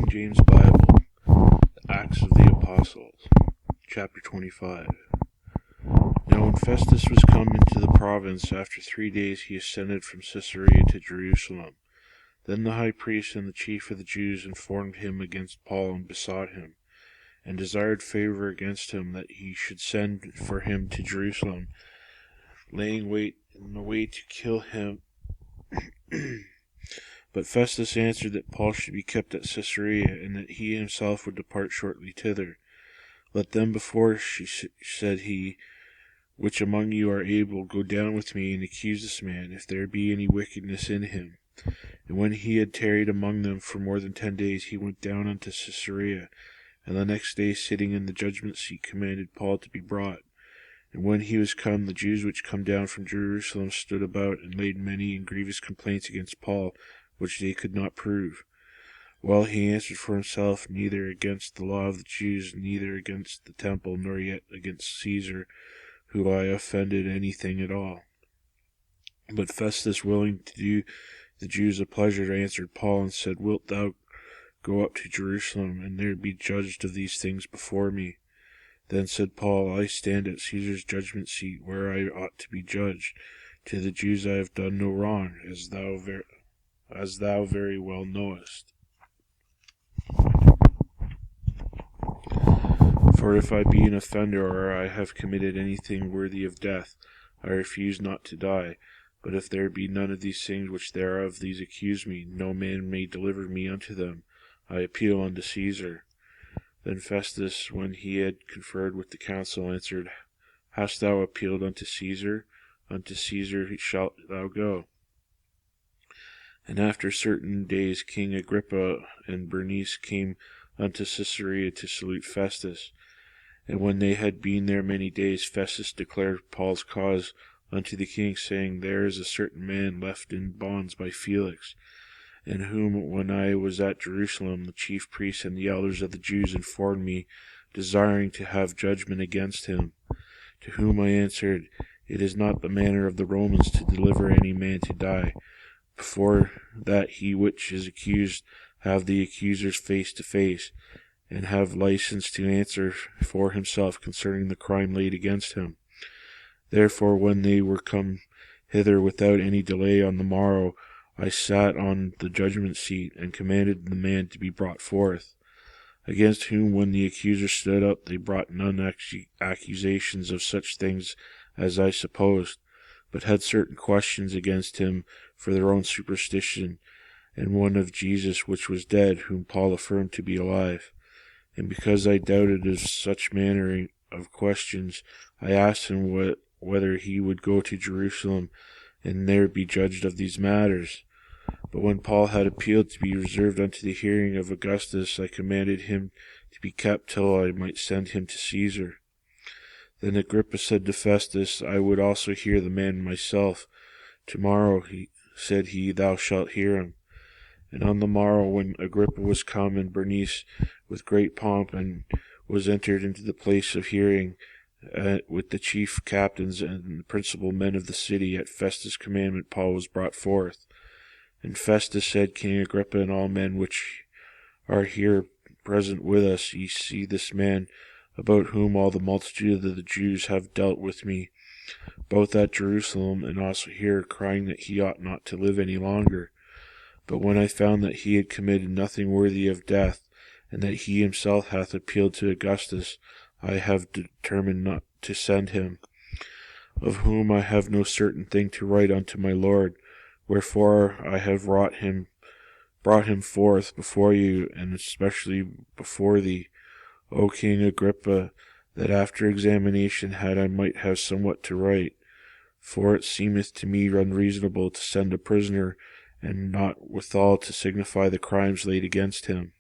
King James Bible, the Acts of the Apostles, chapter 25. Now when Festus was come into the province, after 3 days he ascended from Caesarea to Jerusalem. Then the high priest and the chief of the Jews informed him against Paul, and besought him, and desired favor against him, that he should send for him to Jerusalem, laying wait in the way to kill him. But Festus answered that Paul should be kept at Caesarea, and that he himself would depart shortly thither. Let them before, said he, which among you are able, go down with me, and accuse this man, if there be any wickedness in him. And when he had tarried among them for more than 10 days, he went down unto Caesarea, and the next day, sitting in the judgment seat, commanded Paul to be brought. And when he was come, the Jews which come down from Jerusalem stood about, and laid many and grievous complaints against Paul, which they could not prove. While he answered for himself, neither against the law of the Jews, neither against the temple, nor yet against Caesar, who I offended anything at all. But Festus, willing to do the Jews a pleasure, answered Paul, and said, Wilt thou go up to Jerusalem, and there be judged of these things before me? Then said Paul, I stand at Caesar's judgment seat, where I ought to be judged. To the Jews I have done no wrong, as thou very well knowest. For if I be an offender, or I have committed anything worthy of death, I refuse not to die. But if there be none of these things which thereof these accuse me, no man may deliver me unto them. I appeal unto Caesar. Then Festus, when he had conferred with the council, answered, Hast thou appealed unto Caesar? Unto Caesar shalt thou go. And after certain days King Agrippa and Bernice came unto Caesarea to salute Festus. And when they had been there many days, Festus declared Paul's cause unto the king, saying, There is a certain man left in bonds by Felix, and whom, when I was at Jerusalem, the chief priests and the elders of the Jews informed me, desiring to have judgment against him. To whom I answered, It is not the manner of the Romans to deliver any man to die, before that he which is accused have the accusers face to face, and have license to answer for himself concerning the crime laid against him. Therefore, when they were come hither without any delay on the morrow, I sat on the judgment seat, and commanded the man to be brought forth. Against whom, when the accusers stood up, they brought none accusations of such things as I supposed, but had certain questions against him for their own superstition, and one of Jesus which was dead, whom Paul affirmed to be alive. And because I doubted of such manner of questions, I asked him whether he would go to Jerusalem, and there be judged of these matters. But when Paul had appealed to be reserved unto the hearing of Augustus, I commanded him to be kept till I might send him to Caesar. Then Agrippa said to Festus, I would also hear the man myself. Tomorrow, said he, thou shalt hear him. And on the morrow, when Agrippa was come, and Bernice with great pomp, and was entered into the place of hearing, with the chief captains and the principal men of the city, at Festus' commandment Paul was brought forth. And Festus said, King Agrippa, and all men which are here present with us, ye see this man, about whom all the multitude of the Jews have dealt with me, both at Jerusalem and also here, crying that he ought not to live any longer. But when I found that he had committed nothing worthy of death, and that he himself hath appealed to Augustus, I have determined not to send him, of whom I have no certain thing to write unto my Lord. Wherefore I have brought him forth before you, and especially before thee, O King Agrippa, that after examination had I might have somewhat to write. For it seemeth to me unreasonable to send a prisoner, and not withal to signify the crimes laid against him.